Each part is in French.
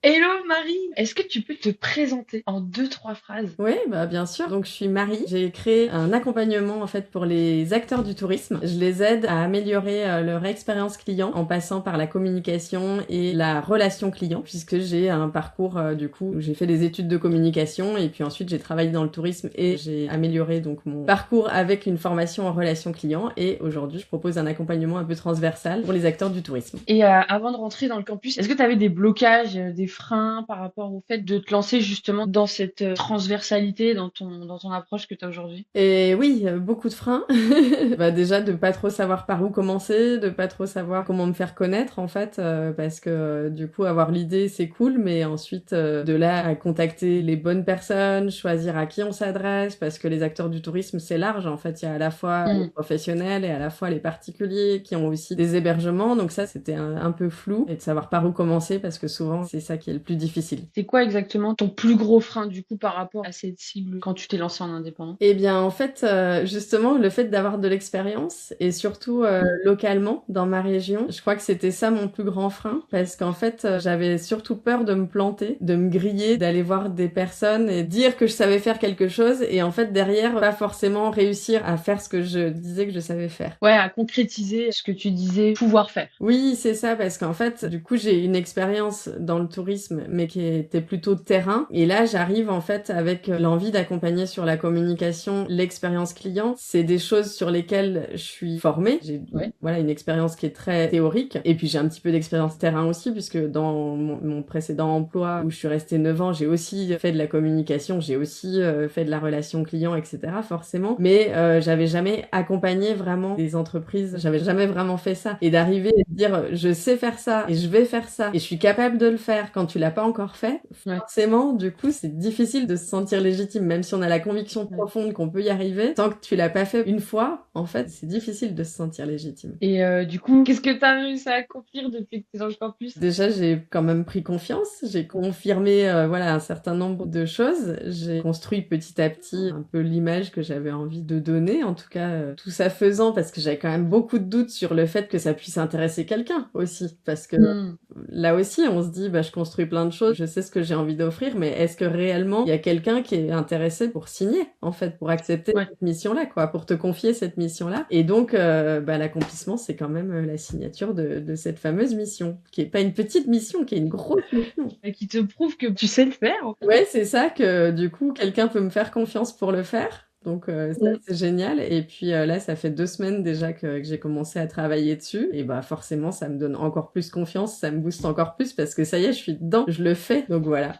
Hello Marie, est-ce que tu peux te présenter en deux, trois phrases? Oui, bah bien sûr. Donc je suis Marie. J'ai créé un accompagnement en fait pour les acteurs du tourisme. Je les aide à améliorer leur expérience client en passant par la communication et la relation client, puisque j'ai un parcours du coup où j'ai fait des études de communication et puis ensuite j'ai travaillé dans le tourisme et j'ai amélioré donc mon parcours avec une formation en relation client et aujourd'hui je propose un accompagnement un peu transversal pour les acteurs du tourisme. Et avant de rentrer dans le campus, est-ce que tu avais des blocages, des freins par rapport au fait de te lancer justement dans cette transversalité, dans ton approche que tu as aujourd'hui? Et oui, beaucoup de freins. Bah déjà de pas trop savoir par où commencer, de pas trop savoir comment me faire connaître en fait, parce que du coup avoir l'idée c'est cool, mais ensuite de là à contacter les bonnes personnes, choisir à qui on s'adresse, parce que les acteurs du tourisme c'est large en fait. Il y a à la fois les Hmm. professionnels et à la fois les particuliers qui ont aussi des hébergements, donc ça c'était un peu flou et de savoir par où commencer parce que souvent c'est ça qui est le plus difficile. C'est quoi exactement ton plus gros frein du coup par rapport à cette cible quand tu t'es lancé en indépendant? Eh bien, en fait, justement, le fait d'avoir de l'expérience et surtout Hmm. localement dans ma région, je crois que c'était ça mon plus grand frein parce qu'en fait, j'avais surtout peur de me planter, de me griller, d'aller voir des personnes et dire que je savais faire quelque chose et en fait derrière pas forcément réussir à faire ce que je disais que je savais faire. Ouais, à concrétiser ce que tu disais pouvoir faire. Oui, c'est ça, parce qu'en fait, du coup, j'ai une expérience dans le tourisme, mais qui était plutôt terrain. Et là, j'arrive en fait avec l'envie d'accompagner sur la communication, l'expérience client. C'est des choses sur lesquelles je suis formée. J'ai Ouais. voilà une expérience qui est très théorique. Et puis j'ai un petit peu d'expérience terrain aussi, puisque dans mon précédent emploi où je suis restée 9 ans, j'ai aussi fait de la communication, j'ai aussi fait de la relation client, etc. Forcément. Mais j'avais jamais accompagné vraiment des entreprises. J'avais jamais vraiment fait ça. Et d'arriver et de dire je sais faire ça et je vais faire ça et je suis capable de le faire quand tu l'as pas encore fait, Ouais. forcément, du coup, c'est difficile de se sentir légitime, même si on a la conviction Ouais. profonde qu'on peut y arriver. Tant que tu l'as pas fait une fois, en fait, c'est difficile de se sentir légitime. Et du coup, qu'est-ce que tu as réussi à accomplir depuis que tu es dans le campus? Déjà, j'ai quand même pris confiance, j'ai confirmé voilà un certain nombre de choses, j'ai construit petit à petit un peu l'image que j'avais envie de donner, en tout cas tout ça faisant parce que j'avais quand même beaucoup de doutes sur le fait que ça puisse intéresser quelqu'un aussi parce que Hmm. là aussi on se dit bah je construis plein de choses, je sais ce que j'ai envie d'offrir mais est-ce que réellement il y a quelqu'un qui est intéressé pour signer en fait, pour accepter Ouais. cette mission-là quoi, pour te confier cette mission-là et donc bah l'accomplissement c'est quand même la signature de cette fameuse mission qui est pas une petite mission, qui est une grosse mission. Et qui te prouve que tu sais le faire, en fait. Ouais, c'est ça que du coup quelqu'un peut me faire confiance pour le faire. Donc ça Mm. c'est génial et puis là ça fait 2 semaines déjà que j'ai commencé à travailler dessus et bah forcément ça me donne encore plus confiance, ça me booste encore plus parce que ça y est, je suis dedans, je le fais. Donc voilà.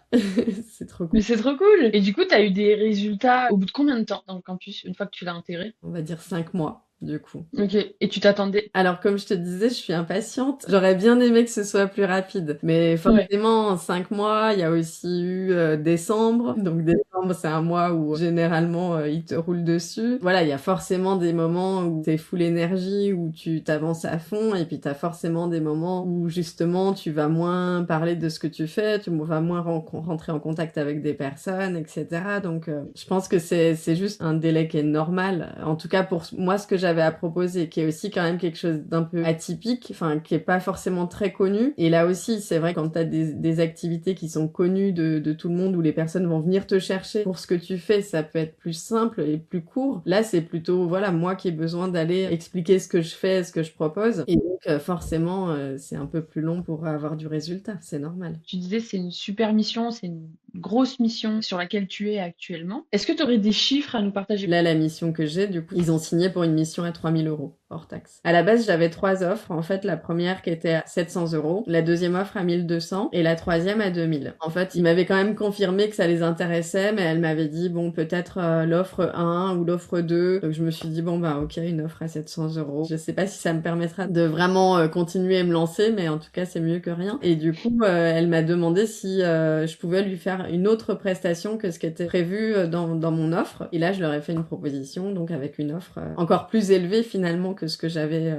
C'est trop cool. Mais c'est trop cool. Et du coup, tu as eu des résultats au bout de combien de temps dans le campus, une fois que tu l'as intégré? On va dire 5 mois du coup. Ok. Et tu t'attendais? Alors, comme je te disais, je suis impatiente. J'aurais bien aimé que ce soit plus rapide. Mais Ouais. forcément, en 5 mois, il y a aussi eu décembre. Donc, décembre, c'est un mois où généralement, il te roule dessus. Voilà, il y a forcément des moments où t'es full énergie, où tu t'avances à fond. Et puis, t'as forcément des moments où, justement, tu vas moins parler de ce que tu fais, tu vas moins rentrer en contact avec des personnes, etc. Donc, je pense que c'est juste un délai qui est normal. En tout cas, pour moi, ce que j'avais à proposer, qui est aussi quand même quelque chose d'un peu atypique, enfin, qui est pas forcément très connu. Et là aussi, c'est vrai, quand t'as des activités qui sont connues de tout le monde, où les personnes vont venir te chercher pour ce que tu fais, ça peut être plus simple et plus court. Là, c'est plutôt, voilà, moi qui ai besoin d'aller expliquer ce que je fais, ce que je propose. Et donc, forcément, c'est un peu plus long pour avoir du résultat. C'est normal. Tu disais, c'est une super mission, c'est une grosse mission sur laquelle tu es actuellement. Est-ce que tu aurais des chiffres à nous partager? Là, la mission que j'ai, du coup, ils ont signé pour une mission à 3 000 € hors taxe. À la base, j'avais 3 offres. En fait, la première qui était à 700 €, la deuxième offre à 1 200 et la troisième à 2 000. En fait, ils m'avaient quand même confirmé que ça les intéressait, mais elle m'avait dit, bon, peut-être l'offre 1 ou l'offre 2. Donc, je me suis dit, bon, bah, ok, une offre à 700 €. Je sais pas si ça me permettra de vraiment continuer à me lancer, mais en tout cas, c'est mieux que rien. Et du coup, elle m'a demandé si je pouvais lui faire une autre prestation que ce qui était prévu dans mon offre. Et là, je leur ai fait une proposition, donc avec une offre encore plus élevée finalement que ce que j'avais...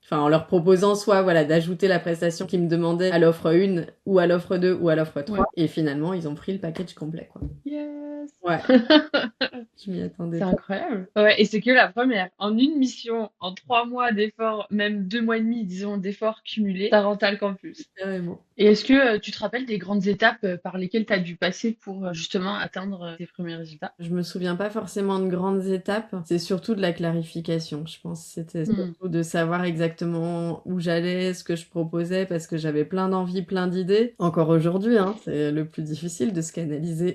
Enfin, en leur proposant soit voilà d'ajouter la prestation qu'ils me demandaient à l'offre 1 ou à l'offre 2 ou à l'offre 3. Ouais. Et finalement, ils ont pris le package complet, quoi. Yes. Ouais, je m'y attendais C'est pas. incroyable. Ouais, et c'est que la première. En une mission, en 3 mois d'efforts, même 2 mois et demi, disons, d'efforts cumulés, t'as rentré le campus. Carrément. Et est-ce que tu te rappelles des grandes étapes par lesquelles tu as dû passer pour justement atteindre tes premiers résultats? Je me souviens pas forcément de grandes étapes, c'est surtout de la clarification. Je pense c'était Hmm. surtout de savoir exactement où j'allais, ce que je proposais, parce que j'avais plein d'envies, plein d'idées. Encore aujourd'hui, hein, c'est le plus difficile de se canaliser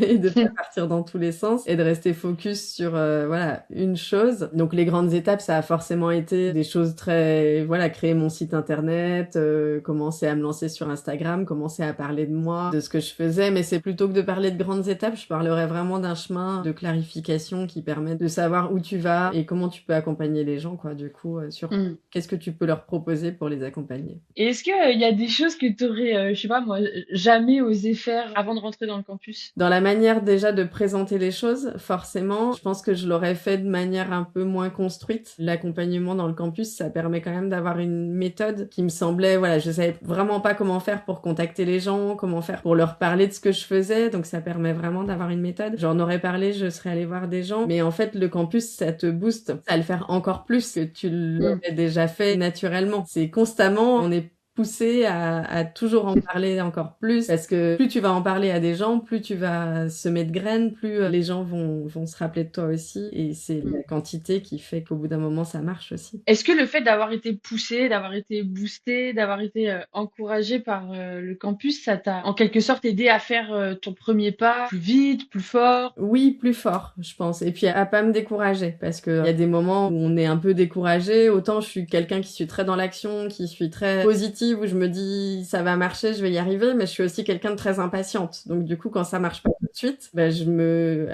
et de pas partir dans tous les sens et de rester focus sur voilà une chose. Donc les grandes étapes, ça a forcément été des choses très voilà, créer mon site internet, commencer à me lancer sur Instagram, commencer à parler de moi, de ce que je faisais, mais c'est plutôt que de parler de grandes étapes, je parlerais vraiment d'un chemin de clarification qui permet de savoir où tu vas et comment tu peux accompagner les gens, quoi, du coup, sur Hmm. qu'est-ce que tu peux leur proposer pour les accompagner. Et est-ce que il y a des choses que tu aurais, je sais pas moi, jamais osé faire avant de rentrer dans le campus? Dans la manière déjà de présenter les choses, forcément, je pense que je l'aurais fait de manière un peu moins construite. L'accompagnement dans le campus, ça permet quand même d'avoir une méthode qui me semblait, voilà, je savais vraiment pas comment faire pour contacter les gens, comment faire pour leur parler de ce que je faisais, donc ça permet vraiment d'avoir une méthode. J'en aurais parlé, je serais allée voir des gens, mais en fait, le campus, ça te booste, ça va le faire encore plus que tu Hmm. l'aurais déjà fait naturellement. C'est constamment, on est poussé à toujours en parler encore plus parce que plus tu vas en parler à des gens, plus tu vas semer de graines, plus les gens vont se rappeler de toi aussi et c'est Hmm. la quantité qui fait qu'au bout d'un moment ça marche aussi. Est-ce que le fait d'avoir été poussé, d'avoir été boosté, d'avoir été encouragé par le campus, ça t'a en quelque sorte aidé à faire ton premier pas plus vite, plus fort? Oui, plus fort, je pense. Et puis à pas me décourager, parce que il y a des moments où on est un peu découragé. Autant je suis quelqu'un qui suis très dans l'action, qui suis très positive, où je me dis ça va marcher, je vais y arriver, mais je suis aussi quelqu'un de très impatiente. Donc du coup, quand ça marche pas tout de suite, bah,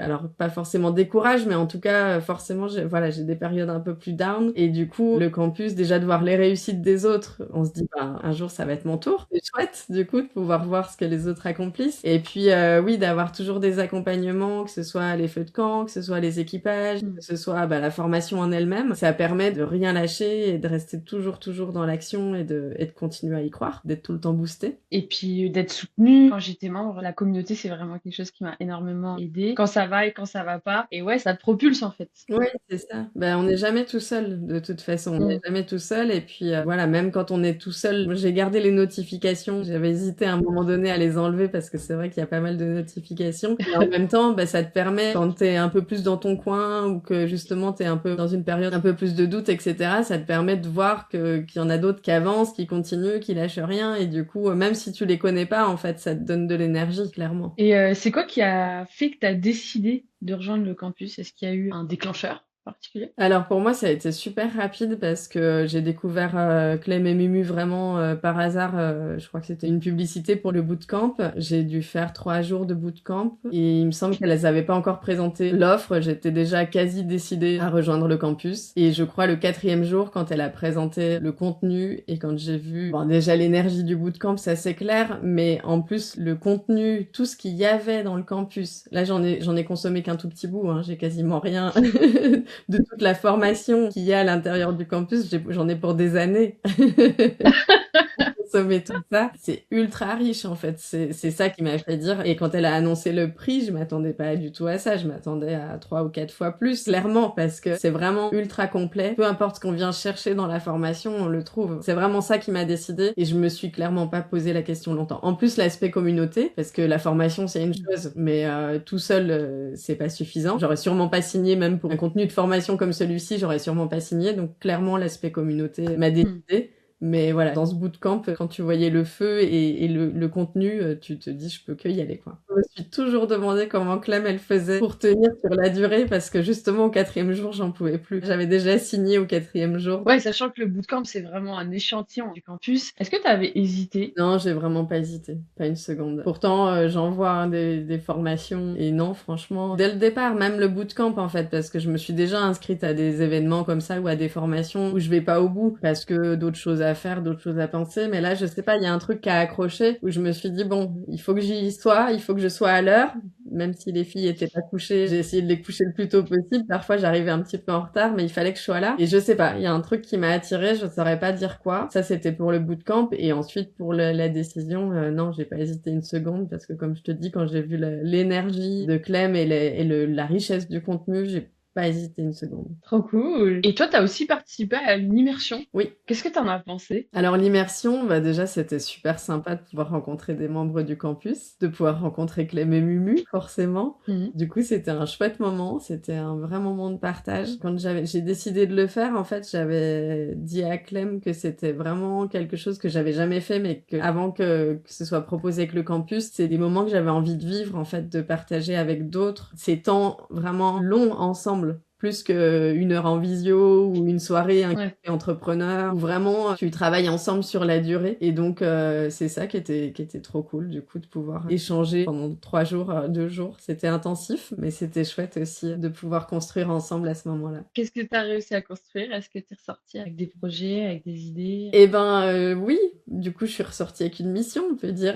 alors pas forcément décourage, mais en tout cas, forcément, voilà, j'ai des périodes un peu plus down. Et du coup, le campus, déjà de voir les réussites des autres, on se dit, bah, un jour ça va être mon tour. C'est chouette, du coup, de pouvoir voir ce que les autres accomplissent. Et puis, oui, d'avoir toujours des accompagnements, que ce soit les feux de camp, que ce soit les équipages, Hmm. que ce soit bah, la formation en elle-même. Ça permet de rien lâcher et de rester toujours dans l'action et de continuer à y croire, d'être tout le temps boosté. Et puis d'être soutenu. Quand j'étais membre, la communauté, c'est vraiment quelque chose qui m'a énormément aidé. Quand ça va et quand ça va pas. Et ouais, ça te propulse en fait. Oui, c'est ça. Ben, on n'est jamais tout seul, de toute façon. On n'est Mm. jamais tout seul. Et puis, voilà, même quand on est tout seul, j'ai gardé les notifications. J'avais hésité à un moment donné à les enlever parce que c'est vrai qu'il y a pas mal de notifications. Et en même temps, ben, ça te permet, quand t'es un peu plus dans ton coin ou que justement t'es un peu dans une période un peu plus de doute, etc., ça te permet de voir qu'il y en a d'autres qui avancent, qui continuent, qui lâchent rien. Et du coup, même si tu les connais pas, en fait, ça te donne de l'énergie, clairement. Et c'est quoi qui a fait que tu as décidé de rejoindre le campus? Est-ce qu'il y a eu un déclencheur particulier? Alors pour moi, ça a été super rapide parce que j'ai découvert Clem et Mumu vraiment par hasard. Je crois que c'était une publicité pour le bootcamp. J'ai dû faire 3 jours de bootcamp et il me semble qu'elles n'avaient pas encore présenté l'offre. J'étais déjà quasi décidée à rejoindre le campus. Et je crois le 4e jour, quand elle a présenté le contenu et quand j'ai vu bon, déjà l'énergie du bootcamp, ça c'est clair, mais en plus le contenu, tout ce qu'il y avait dans le campus. Là, j'en ai consommé qu'un tout petit bout. Hein, j'ai quasiment rien de toute la formation qu'il y a à l'intérieur du campus, j'en ai pour des années. Consommer tout ça, c'est ultra riche en fait. C'est ça qui m'a fait dire. Et quand elle a annoncé le prix, je m'attendais pas du tout à ça. Je m'attendais à 3 ou 4 fois plus, clairement, parce que c'est vraiment ultra complet. Peu importe ce qu'on vient chercher dans la formation, on le trouve. C'est vraiment ça qui m'a décidé. Et je me suis clairement pas posé la question longtemps. En plus, l'aspect communauté, parce que la formation c'est une chose, mais tout seul c'est pas suffisant. J'aurais sûrement pas signé, même pour un contenu de formation comme celui-ci, j'aurais sûrement pas signé. Donc clairement, l'aspect communauté m'a décidé. Mais voilà, dans ce bootcamp, quand tu voyais le feu et le contenu, tu te dis, je peux que y aller, quoi. Je me suis toujours demandé comment Clem, elle faisait pour tenir sur la durée, parce que justement, au 4e jour, j'en pouvais plus. J'avais déjà signé au 4e jour. Ouais, sachant que le bootcamp, c'est vraiment un échantillon du campus. Est-ce que tu avais hésité? Non, j'ai vraiment pas hésité, pas une seconde. Pourtant, j'envoie hein, des formations et non, franchement, dès le départ, même le bootcamp en fait, parce que je me suis déjà inscrite à des événements comme ça ou à des formations où je vais pas au bout parce que d'autres choses à faire, d'autres choses à penser. Mais là, je sais pas, il y a un truc qui a accroché où je me suis dit bon, il faut que j'y sois, il faut que je sois à l'heure, même si les filles étaient pas couchées, j'ai essayé de les coucher le plus tôt possible. Parfois, j'arrivais un petit peu en retard, mais il fallait que je sois là. Et je sais pas, il y a un truc qui m'a attirée, je saurais pas dire quoi. Ça, c'était pour le bootcamp. Et ensuite, pour la décision, non, j'ai pas hésité une seconde parce que, comme je te dis, quand j'ai vu l'énergie de Clem et la richesse du contenu, j'ai pas hésité une seconde. Trop cool. Et toi, tu as aussi participé à une immersion. Oui. Qu'est-ce que tu en as pensé? Alors l'immersion, bah déjà c'était super sympa de pouvoir rencontrer des membres du campus, de pouvoir rencontrer Clem et Mumu, forcément. Mhm. Du coup, c'était un chouette moment, c'était un vrai moment de partage. Quand j'ai décidé de le faire, en fait, j'avais dit à Clem que c'était vraiment quelque chose que j'avais jamais fait, mais que avant que ce soit proposé avec le campus, c'est des moments que j'avais envie de vivre, en fait, de partager avec d'autres. Ces temps vraiment longs ensemble. Plus qu'une heure en visio ou une soirée, un café entrepreneur, où vraiment tu travailles ensemble sur la durée. Et donc, c'est ça qui était trop cool, du coup, de pouvoir échanger pendant 3 jours, 2 jours. C'était intensif, mais c'était chouette aussi de pouvoir construire ensemble à ce moment-là. Qu'est-ce que tu as réussi à construire? Est-ce que tu es ressortie avec des projets, avec des idées? Eh ben, oui. Du coup, je suis ressortie avec une mission, on peut dire.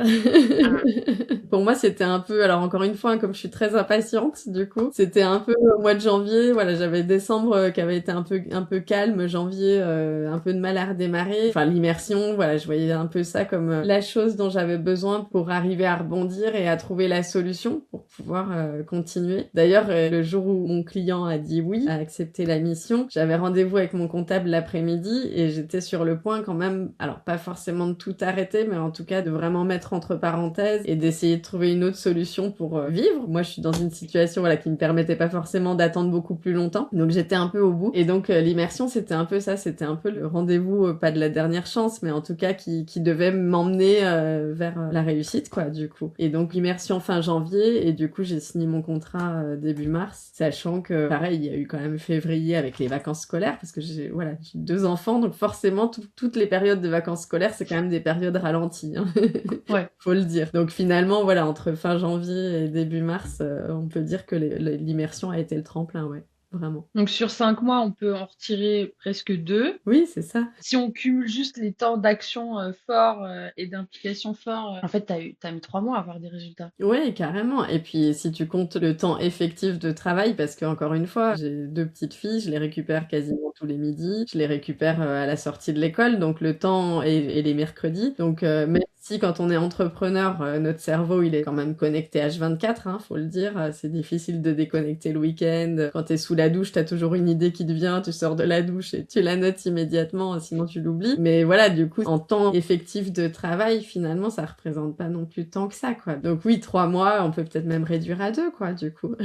Pour moi, c'était un peu, alors encore une fois, comme je suis très impatiente, du coup, c'était un peu au mois de janvier, voilà, j'avais décembre qui avait été un peu calme, janvier, un peu de mal à redémarrer. Enfin, l'immersion, voilà, je voyais un peu ça comme la chose dont j'avais besoin pour arriver à rebondir et à trouver la solution pour pouvoir continuer. D'ailleurs, le jour où mon client a dit oui, a accepté la mission, j'avais rendez-vous avec mon comptable l'après-midi et j'étais sur le point quand même, alors pas forcément de tout arrêter, mais en tout cas de vraiment mettre entre parenthèses et d'essayer de trouver une autre solution pour vivre. Moi, je suis dans une situation, voilà, qui me permettait pas forcément d'attendre beaucoup plus longtemps. Donc, j'étais un peu au bout. Et donc, l'immersion, c'était un peu ça. C'était un peu le rendez-vous, pas de la dernière chance, mais en tout cas, qui devait m'emmener vers la réussite, quoi, du coup. Et donc, l'immersion fin janvier. Et du coup, j'ai signé mon contrat début mars, sachant que, pareil, il y a eu quand même février avec les vacances scolaires, parce que j'ai 2 enfants. Donc, forcément, toutes les périodes de vacances scolaires, c'est quand même des périodes ralenties, hein. Ouais. Faut le dire. Donc, finalement, voilà, entre fin janvier et début mars, on peut dire que l'immersion a été le tremplin, ouais, vraiment. Donc sur 5 mois, on peut en retirer presque 2. Oui, c'est ça. Si on cumule juste les temps d'action forts et d'implication forts, en fait, t'as mis 3 mois à avoir des résultats. Ouais, carrément. Et puis, si tu comptes le temps effectif de travail, parce que encore une fois, j'ai 2 petites filles, je les récupère quasiment tous les midis, je les récupère à la sortie de l'école, donc le temps et les mercredis. Donc, même si quand on est entrepreneur, notre cerveau, il est quand même connecté H24, hein, faut le dire. C'est difficile de déconnecter le week-end. Quand t'es sous la douche, t'as toujours une idée qui te vient, tu sors de la douche et tu la notes immédiatement, sinon tu l'oublies. Mais voilà, du coup, en temps effectif de travail, finalement, ça représente pas non plus tant que ça, quoi. Donc oui, 3 mois, on peut peut-être même réduire à 2, quoi, du coup.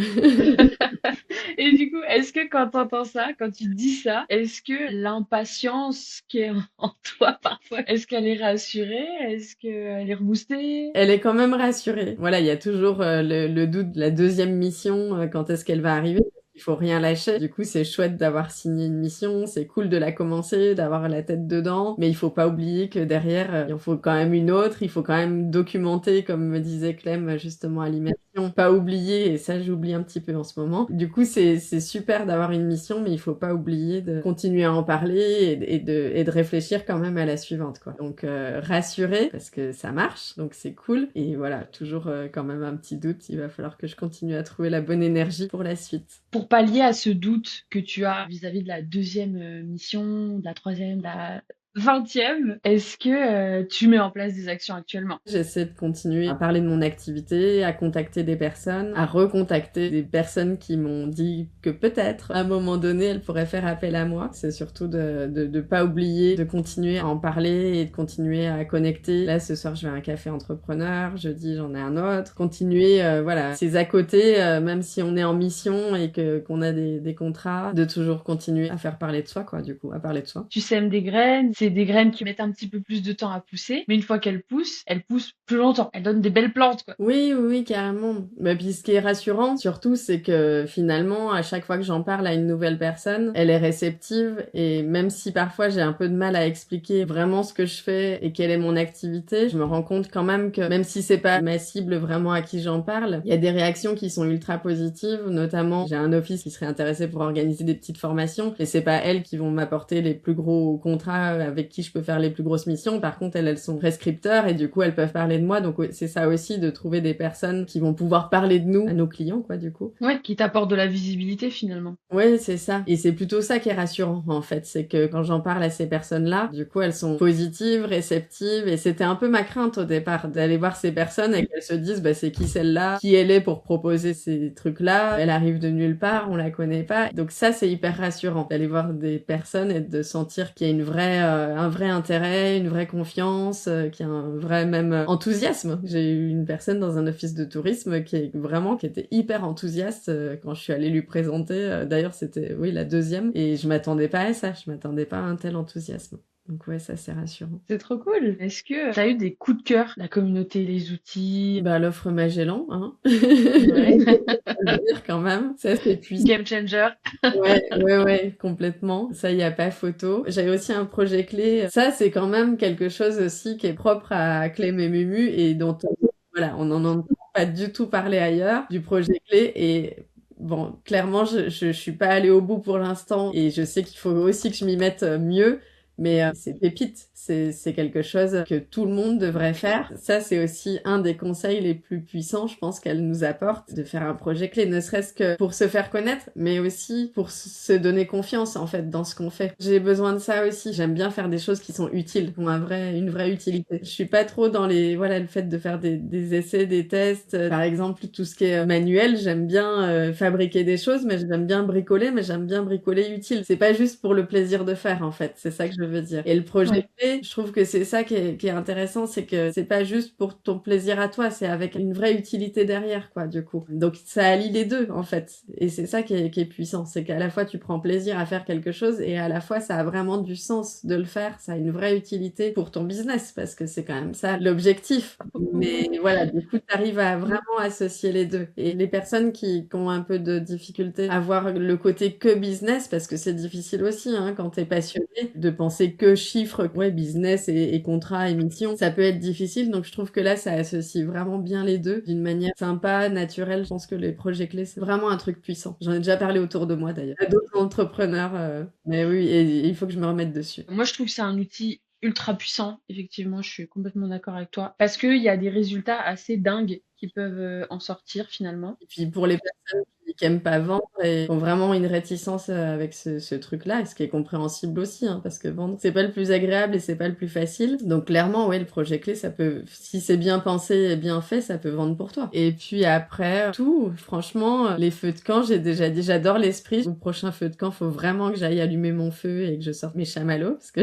Et du coup, est-ce que quand t'entends ça, quand tu dis ça, est-ce que l'impatience qui est en toi parfois, est-ce qu'elle est rassurée? Est-ce qu'elle est reboostée? Elle est quand même rassurée. Voilà, il y a toujours le doute de la deuxième mission, quand est-ce qu'elle va arriver. Il faut rien lâcher. Du coup, c'est chouette d'avoir signé une mission, c'est cool de la commencer, d'avoir la tête dedans, mais il faut pas oublier que derrière, il en faut quand même une autre, il faut quand même documenter, comme me disait Clem justement à l'immersion. Pas oublier, et ça j'oublie un petit peu en ce moment. Du coup, c'est super d'avoir une mission, mais il faut pas oublier de continuer à en parler et de réfléchir quand même à la suivante, quoi. Donc, rassurer, parce que ça marche, donc c'est cool. Et voilà, toujours quand même un petit doute, il va falloir que je continue à trouver la bonne énergie pour la suite. Pour pallier à ce doute que tu as vis-à-vis de la deuxième mission, de la troisième, de la 20e, est-ce que tu mets en place des actions actuellement? J'essaie de continuer à parler de mon activité, à contacter des personnes, à recontacter des personnes qui m'ont dit que peut-être, à un moment donné, elles pourraient faire appel à moi. C'est surtout de pas oublier, de continuer à en parler et de continuer à connecter. Là, ce soir, je vais à un café entrepreneur, jeudi, j'en ai un autre. Continuer, voilà, c'est à côté, même si on est en mission et qu'on a des contrats, de toujours continuer à faire parler de soi, quoi, du coup, à parler de soi. Tu sèmes des graines, c'est des graines qui mettent un petit peu plus de temps à pousser, mais une fois qu'elles poussent plus longtemps. Elles donnent des belles plantes, quoi. Oui, oui, oui, carrément. Bah, puis ce qui est rassurant, surtout, c'est que finalement, à chaque fois que j'en parle à une nouvelle personne, elle est réceptive et même si parfois j'ai un peu de mal à expliquer vraiment ce que je fais et quelle est mon activité, je me rends compte quand même que même si c'est pas ma cible vraiment à qui j'en parle, il y a des réactions qui sont ultra positives, notamment j'ai un office qui serait intéressé pour organiser des petites formations et c'est pas elles qui vont m'apporter les plus gros contrats avec qui je peux faire les plus grosses missions. Par contre, elles sont prescripteurs et du coup, elles peuvent parler de moi. Donc, c'est ça aussi de trouver des personnes qui vont pouvoir parler de nous à nos clients, quoi, du coup. Ouais, qui t'apporte de la visibilité finalement. Ouais, c'est ça. Et c'est plutôt ça qui est rassurant, en fait. C'est que quand j'en parle à ces personnes-là, du coup, elles sont positives, réceptives. Et c'était un peu ma crainte au départ, d'aller voir ces personnes et qu'elles se disent, bah, c'est qui celle-là? Qui elle est pour proposer ces trucs-là? Elle arrive de nulle part, on la connaît pas. Donc ça, c'est hyper rassurant d'aller voir des personnes et de sentir qu'il y a un vrai intérêt, une vraie confiance, qu'il y a un vrai même enthousiasme. J'ai eu une personne dans un office de tourisme qui était hyper enthousiaste quand je suis allée lui présenter. D'ailleurs, c'était, oui, la deuxième. Et je m'attendais pas à ça. Je m'attendais pas à un tel enthousiasme. Donc ouais, ça c'est rassurant. C'est trop cool. Est-ce que t'as eu des coups de cœur, la communauté, les outils? Bah, l'offre Magellan, hein. Ouais. Faut le dire quand même. Ça, c'est puissant. Game changer. Ouais, complètement. Ça, y a pas photo. J'avais aussi un projet clé. Ça, c'est quand même quelque chose aussi qui est propre à Clem et Mumu et dont voilà, on n'en entend pas du tout parler ailleurs, du projet clé. Et bon, clairement, je suis pas allée au bout pour l'instant et je sais qu'il faut aussi que je m'y mette mieux. Mais c'est pépite, c'est quelque chose que tout le monde devrait faire. Ça, c'est aussi un des conseils les plus puissants, je pense, qu'elle nous apporte, de faire un projet clé, ne serait-ce que pour se faire connaître, mais aussi pour se donner confiance, en fait, dans ce qu'on fait. J'ai besoin de ça aussi. J'aime bien faire des choses qui sont utiles, qui ont une vraie utilité. Je suis pas trop dans le fait de faire des essais, des tests. Par exemple, tout ce qui est manuel, j'aime bien fabriquer des choses, mais j'aime bien bricoler, mais j'aime bien bricoler utile. C'est pas juste pour le plaisir de faire, en fait. C'est ça que je veux dire. Et le projet clé, je trouve que c'est ça qui est intéressant, c'est que c'est pas juste pour ton plaisir à toi, c'est avec une vraie utilité derrière, quoi, du coup. Donc ça allie les deux, en fait. Et c'est ça qui est puissant, c'est qu'à la fois tu prends plaisir à faire quelque chose et à la fois ça a vraiment du sens de le faire, ça a une vraie utilité pour ton business, parce que c'est quand même ça l'objectif. Mais voilà, du coup, t'arrives à vraiment associer les deux. Et les personnes qui ont un peu de difficulté à voir le côté que business, parce que c'est difficile aussi, hein, quand t'es passionné, de penser que chiffres, ouais, business et contrat, émission, ça peut être difficile. Donc je trouve que là, ça associe vraiment bien les deux d'une manière sympa, naturelle. Je pense que les projets clés, c'est vraiment un truc puissant. J'en ai déjà parlé autour de moi d'ailleurs. À d'autres entrepreneurs, mais oui, et il faut que je me remette dessus. Moi, je trouve que c'est un outil ultra puissant. Effectivement, je suis complètement d'accord avec toi. Parce qu'il y a des résultats assez dingues qui peuvent en sortir finalement. Et puis pour les personnes qui aiment pas vendre et qui ont vraiment une réticence avec ce truc-là, et ce qui est compréhensible aussi, hein, parce que vendre, c'est pas le plus agréable et c'est pas le plus facile. Donc clairement, ouais, le projet clé, ça peut, si c'est bien pensé et bien fait, ça peut vendre pour toi. Et puis après, tout, franchement, les feux de camp, j'ai déjà dit, j'adore l'esprit. Au prochain feu de camp, faut vraiment que j'aille allumer mon feu et que je sorte mes chamallows, parce que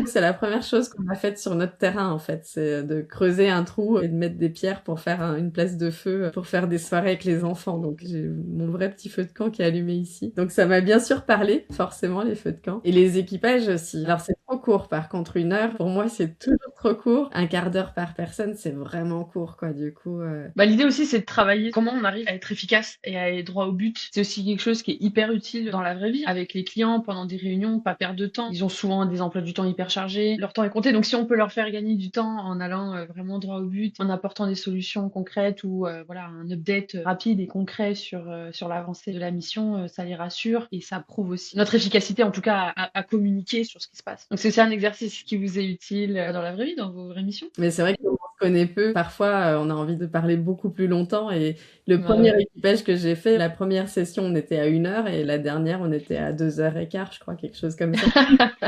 c'est la première chose qu'on a faite sur notre terrain, en fait. C'est de creuser un trou et de mettre des pierres pour faire une place de feu, pour faire des soirées avec les enfants. Donc, j'ai mon vrai petit feu de camp qui est allumé ici. Donc, ça m'a bien sûr parlé, forcément, les feux de camp. Et les équipages aussi. Alors, c'est trop court, par contre, 1 heure, pour moi, c'est toujours trop court. 1/4 d'heure par personne, c'est vraiment court, quoi, du coup. Bah, l'idée aussi, c'est de travailler comment on arrive à être efficace et à aller droit au but. C'est aussi quelque chose qui est hyper utile dans la vraie vie. Avec les clients, pendant des réunions, pas perdre de temps. Ils ont souvent des emplois du temps hyper chargés. Leur temps est compté. Donc, si on peut leur faire gagner du temps en allant vraiment droit au but, en apportant des solutions concrètes ou voilà, un update rapide et concret sur l'avancée de la mission, ça les rassure et ça prouve aussi notre efficacité, en tout cas, à communiquer sur ce qui se passe. Donc, c'est un exercice qui vous est utile dans la vraie vie, dans vos vraies missions. Mais c'est vrai que comme on se connaît peu, parfois on a envie de parler beaucoup plus longtemps. Et le Bah premier ouais. équipage que j'ai fait, la première session, on était à 1 heure et la dernière, on était à 2h15, je crois, quelque chose comme ça.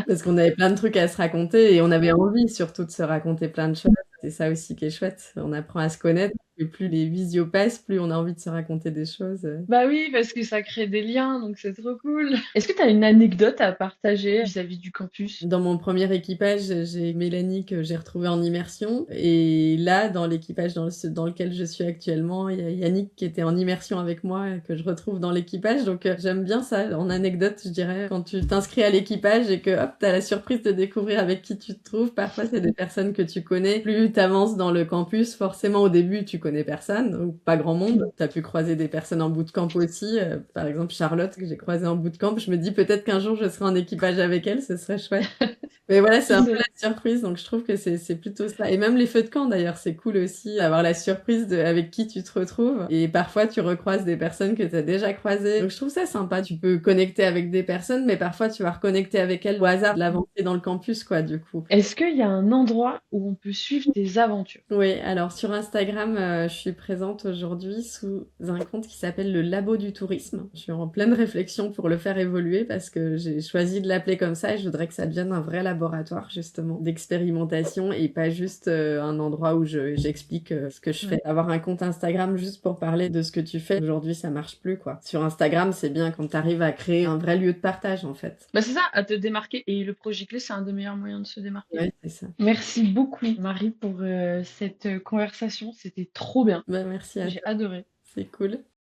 Parce qu'on avait plein de trucs à se raconter et on avait envie surtout de se raconter plein de choses. C'est ça aussi qui est chouette. On apprend à se connaître. Et plus les visios passent, plus on a envie de se raconter des choses. Bah oui, parce que ça crée des liens, donc c'est trop cool. Est-ce que tu as une anecdote à partager vis-à-vis du campus? Dans mon premier équipage, j'ai Mélanie que j'ai retrouvée en immersion. Et là, dans l'équipage dans lequel je suis actuellement, il y a Yannick qui était en immersion avec moi et que je retrouve dans l'équipage. Donc j'aime bien ça, en anecdote, je dirais. Quand tu t'inscris à l'équipage et que hop, t'as la surprise de découvrir avec qui tu te trouves. Parfois, c'est des personnes que tu connais. Plus t'avances dans le campus, forcément au début, tu connais personne ou pas grand monde. T'as pu croiser des personnes en bootcamp aussi. Par exemple, Charlotte que j'ai croisée en bootcamp. Je me dis peut-être qu'un jour je serai en équipage avec elle, ce serait chouette. Mais voilà, c'est un peu C'est la surprise, donc je trouve que c'est plutôt ça. Et même les feux de camp d'ailleurs, c'est cool aussi, avoir la surprise de avec qui tu te retrouves. Et parfois, tu recroises des personnes que tu as déjà croisées. Donc je trouve ça sympa. Tu peux connecter avec des personnes, mais parfois tu vas reconnecter avec elles au hasard de l'avancée dans le campus, quoi, du coup. Est-ce qu'il y a un endroit où on peut suivre tes aventures? Oui, alors sur Instagram, je suis présente aujourd'hui sous un compte qui s'appelle le Labo du tourisme. Je suis en pleine réflexion pour le faire évoluer parce que j'ai choisi de l'appeler comme ça et je voudrais que ça devienne un vrai laboratoire justement d'expérimentation et pas juste un endroit où j'explique ce que je fais. Ouais. Avoir un compte Instagram juste pour parler de ce que tu fais, aujourd'hui ça marche plus quoi. Sur Instagram, c'est bien quand tu arrives à créer un vrai lieu de partage en fait. Bah, c'est ça, à te démarquer. Et le projet clé, c'est un des meilleurs moyens de se démarquer. Ouais, c'est ça. Merci beaucoup, Marie, pour cette conversation. C'était trop bien. Bah, merci à J'ai toi, adoré. c'est cool.